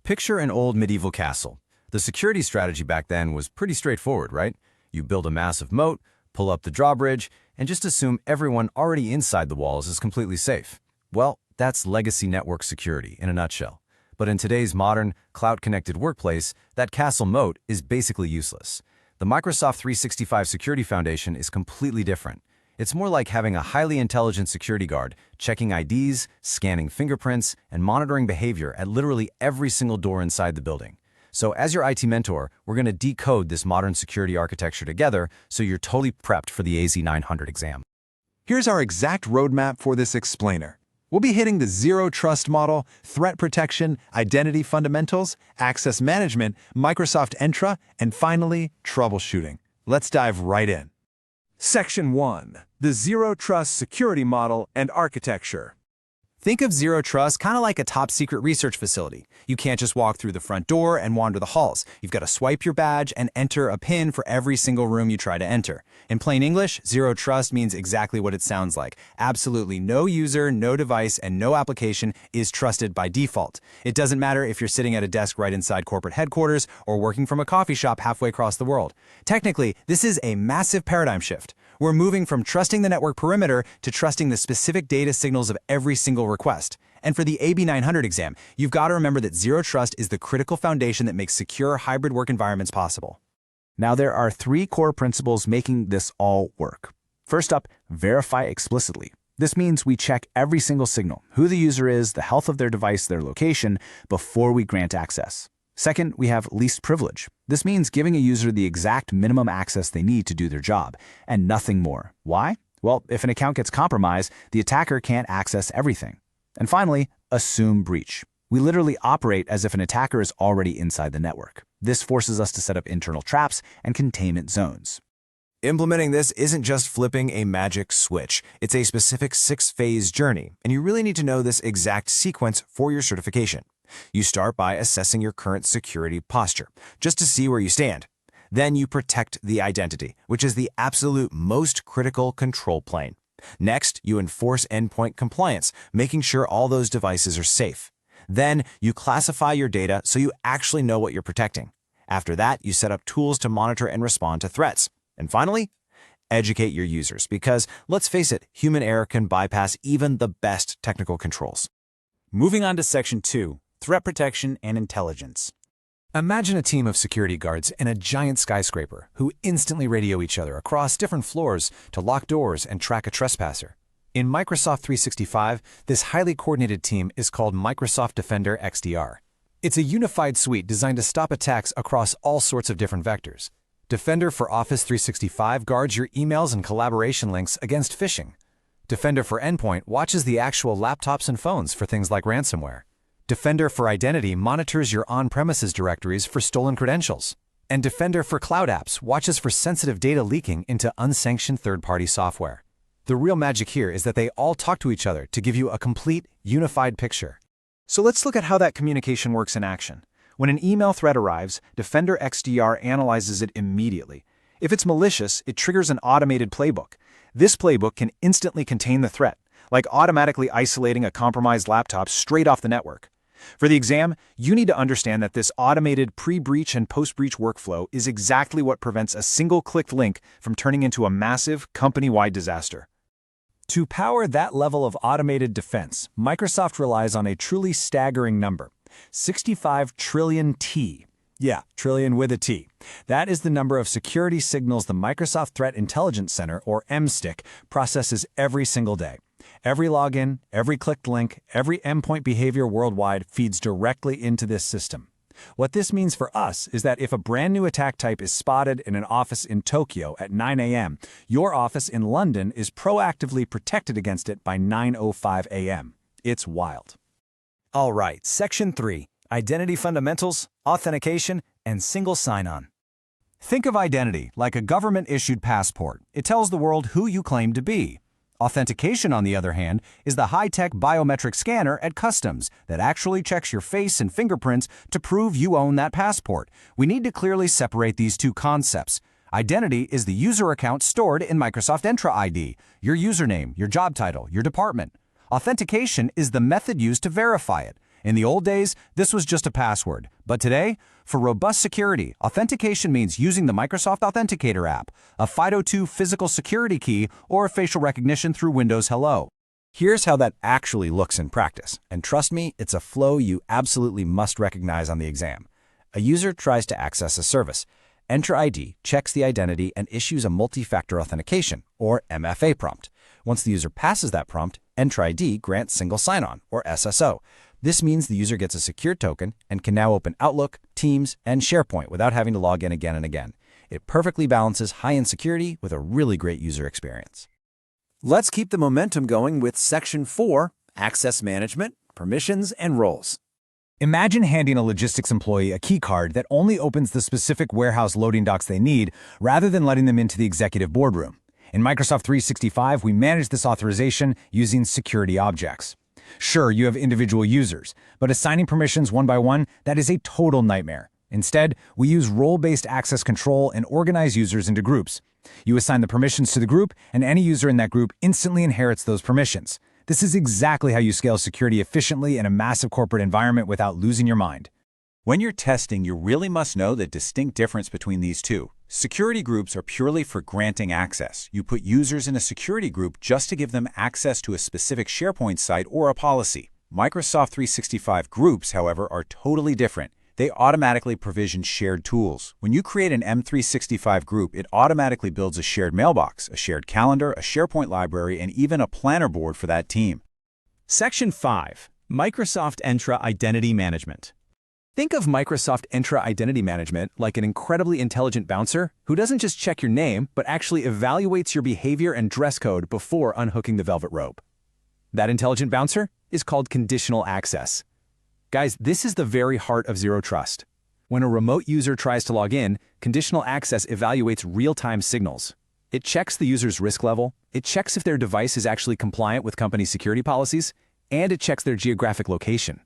Picture an old medieval castle. The security strategy back then was pretty straightforward, right? You build a massive moat, pull up the drawbridge, and just assume everyone already inside the walls is completely safe. Well, that's legacy network security in a nutshell. But in today's modern, cloud-connected workplace, that castle moat is basically useless. The Microsoft 365 Security Foundation is completely different. It's more like having a highly intelligent security guard, checking IDs, scanning fingerprints, and monitoring behavior at literally every single door inside the building. So as your IT mentor, we're going to decode this modern security architecture together so you're totally prepped for the AZ-900 exam. Here's our exact roadmap for this explainer. We'll be hitting the Zero Trust model, threat protection, identity fundamentals, access management, Microsoft Entra, and finally, troubleshooting. Let's dive right in. Section 1. The Zero Trust Security Model and Architecture. Think of Zero Trust kind of like a top-secret research facility. You can't just walk through the front door and wander the halls. You've got to swipe your badge and enter a PIN for every single room you try to enter. In plain English, Zero Trust means exactly what it sounds like. Absolutely no user, no device, and no application is trusted by default. It doesn't matter if you're sitting at a desk right inside corporate headquarters or working from a coffee shop halfway across the world. Technically, this is a massive paradigm shift. We're moving from trusting the network perimeter to trusting the specific data signals of every single request. And for the AB900 exam, you've got to remember that Zero Trust is the critical foundation that makes secure hybrid work environments possible. Now, there are three core principles making this all work. First up, verify explicitly. This means we check every single signal, who the user is, the health of their device, their location, before we grant access. Second, we have least privilege. This means giving a user the exact minimum access they need to do their job, and nothing more. Why? Well, if an account gets compromised, the attacker can't access everything. And finally, assume breach. We literally operate as if an attacker is already inside the network. This forces us to set up internal traps and containment zones. Implementing this isn't just flipping a magic switch. It's a specific 6-phase journey, and you really need to know this exact sequence for your certification. You start by assessing your current security posture, just to see where you stand. Then you protect the identity, which is the absolute most critical control plane. Next, you enforce endpoint compliance, making sure all those devices are safe. Then, you classify your data so you actually know what you're protecting. After that, you set up tools to monitor and respond to threats. And finally, educate your users, because let's face it, human error can bypass even the best technical controls. Moving on to Section 2, Threat Protection and Intelligence. Imagine a team of security guards in a giant skyscraper who instantly radio each other across different floors to lock doors and track a trespasser. In Microsoft 365, this highly coordinated team is called Microsoft Defender XDR. It's a unified suite designed to stop attacks across all sorts of different vectors. Defender for Office 365 guards your emails and collaboration links against phishing. Defender for Endpoint watches the actual laptops and phones for things like ransomware. Defender for Identity monitors your on-premises directories for stolen credentials. And Defender for Cloud Apps watches for sensitive data leaking into unsanctioned third-party software. The real magic here is that they all talk to each other to give you a complete, unified picture. So let's look at how that communication works in action. When an email threat arrives, Defender XDR analyzes it immediately. If it's malicious, it triggers an automated playbook. This playbook can instantly contain the threat, like automatically isolating a compromised laptop straight off the network. For the exam, you need to understand that this automated pre-breach and post-breach workflow is exactly what prevents a single-clicked link from turning into a massive, company-wide disaster. To power that level of automated defense, Microsoft relies on a truly staggering number, 65 trillion T. Yeah, trillion with a T. That is the number of security signals the Microsoft Threat Intelligence Center, or MSTIC, processes every single day. Every login, every clicked link, every endpoint behavior worldwide feeds directly into this system. What this means for us is that if a brand new attack type is spotted in an office in Tokyo at 9 a.m., your office in London is proactively protected against it by 9:05 a.m. It's wild. All right, Section 3, Identity Fundamentals, Authentication, and Single Sign-On. Think of identity like a government-issued passport. It tells the world who you claim to be. Authentication, on the other hand, is the high-tech biometric scanner at customs that actually checks your face and fingerprints to prove you own that passport. We need to clearly separate these two concepts. Identity is the user account stored in Microsoft Entra ID, your username, your job title, your department. Authentication is the method used to verify it. In the old days, this was just a password. But today, for robust security, authentication means using the Microsoft Authenticator app, a FIDO2 physical security key, or facial recognition through Windows Hello. Here's how that actually looks in practice. And trust me, it's a flow you absolutely must recognize on the exam. A user tries to access a service. Entra ID checks the identity and issues a multi-factor authentication, or MFA prompt. Once the user passes that prompt, Entra ID grants single sign-on, or SSO. This means the user gets a secure token and can now open Outlook, Teams, and SharePoint without having to log in again and again. It perfectly balances high-end security with a really great user experience. Let's keep the momentum going with Section 4, Access Management, Permissions, and Roles. Imagine handing a logistics employee a key card that only opens the specific warehouse loading docks they need, rather than letting them into the executive boardroom. In Microsoft 365, we manage this authorization using security objects. Sure, you have individual users, but assigning permissions one by one, that is a total nightmare. Instead, we use role-based access control and organize users into groups. You assign the permissions to the group, and any user in that group instantly inherits those permissions. This is exactly how you scale security efficiently in a massive corporate environment without losing your mind. When you're testing, you really must know the distinct difference between these two. Security groups are purely for granting access. You put users in a security group just to give them access to a specific SharePoint site or a policy. Microsoft 365 groups, however, are totally different. They automatically provision shared tools. When you create an M365 group, it automatically builds a shared mailbox, a shared calendar, a SharePoint library, and even a planner board for that team. Section 5. Microsoft Entra Identity Management. Think of Microsoft Entra Identity Management like an incredibly intelligent bouncer who doesn't just check your name, but actually evaluates your behavior and dress code before unhooking the velvet rope. That intelligent bouncer is called conditional access. Guys, this is the very heart of Zero Trust. When a remote user tries to log in, conditional access evaluates real-time signals. It checks the user's risk level, it checks if their device is actually compliant with company security policies, and it checks their geographic location.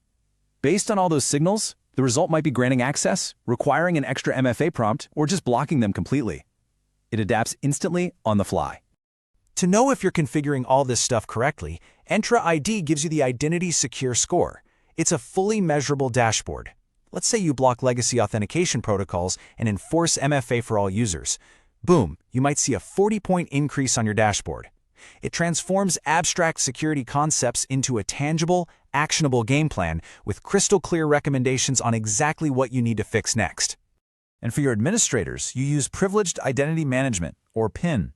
Based on all those signals, the result might be granting access, requiring an extra MFA prompt, or just blocking them completely. It adapts instantly on the fly. To know if you're configuring all this stuff correctly, Entra ID gives you the Identity Secure Score. It's a fully measurable dashboard. Let's say you block legacy authentication protocols and enforce MFA for all users. Boom, you might see a 40-point increase on your dashboard. It transforms abstract security concepts into a tangible, actionable game plan with crystal clear recommendations on exactly what you need to fix next. And for your administrators, you use Privileged Identity Management, or PIN.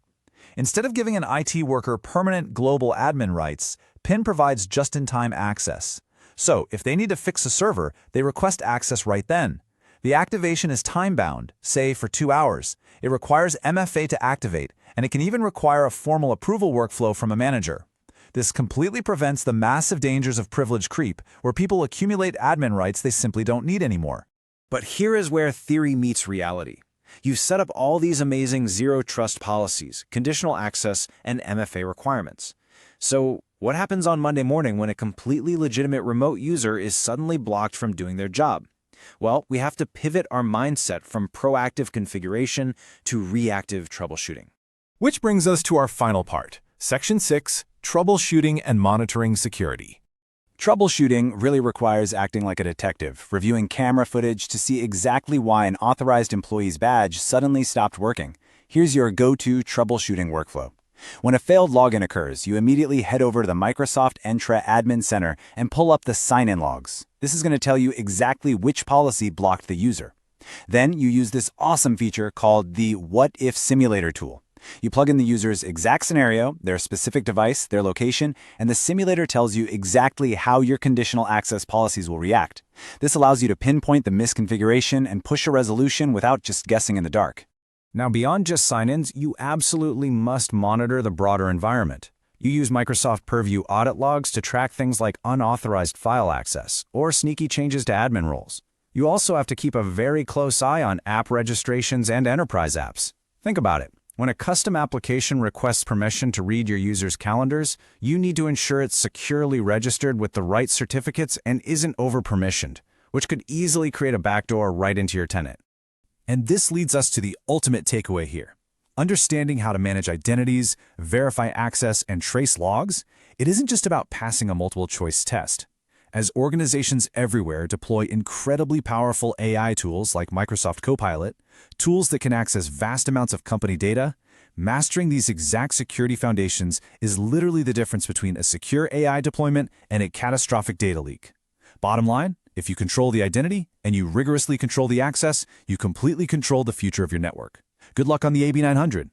Instead of giving an IT worker permanent global admin rights, PIN provides just-in-time access. So, if they need to fix a server, they request access right then. The activation is time-bound, say for 2 hours. It requires MFA to activate, and it can even require a formal approval workflow from a manager. This completely prevents the massive dangers of privilege creep, where people accumulate admin rights they simply don't need anymore. But here is where theory meets reality. You've set up all these amazing Zero Trust policies, conditional access, and MFA requirements. So, what happens on Monday morning when a completely legitimate remote user is suddenly blocked from doing their job? Well, we have to pivot our mindset from proactive configuration to reactive troubleshooting. Which brings us to our final part, Section 6, Troubleshooting and Monitoring Security. Troubleshooting really requires acting like a detective, reviewing camera footage to see exactly why an authorized employee's badge suddenly stopped working. Here's your go-to troubleshooting workflow. When a failed login occurs, you immediately head over to the Microsoft Entra Admin Center and pull up the sign-in logs. This is going to tell you exactly which policy blocked the user. Then you use this awesome feature called the What If Simulator tool. You plug in the user's exact scenario, their specific device, their location, and the simulator tells you exactly how your conditional access policies will react. This allows you to pinpoint the misconfiguration and push a resolution without just guessing in the dark. Now, beyond just sign-ins, you absolutely must monitor the broader environment. You use Microsoft Purview audit logs to track things like unauthorized file access or sneaky changes to admin roles. You also have to keep a very close eye on app registrations and enterprise apps. Think about it. When a custom application requests permission to read your users' calendars, you need to ensure it's securely registered with the right certificates and isn't over-permissioned, which could easily create a backdoor right into your tenant. And this leads us to the ultimate takeaway here. Understanding how to manage identities, verify access, and trace logs, it isn't just about passing a multiple-choice test. As organizations everywhere deploy incredibly powerful AI tools like Microsoft Copilot, tools that can access vast amounts of company data, mastering these exact security foundations is literally the difference between a secure AI deployment and a catastrophic data leak. Bottom line, if you control the identity and you rigorously control the access, you completely control the future of your network. Good luck on the AB900.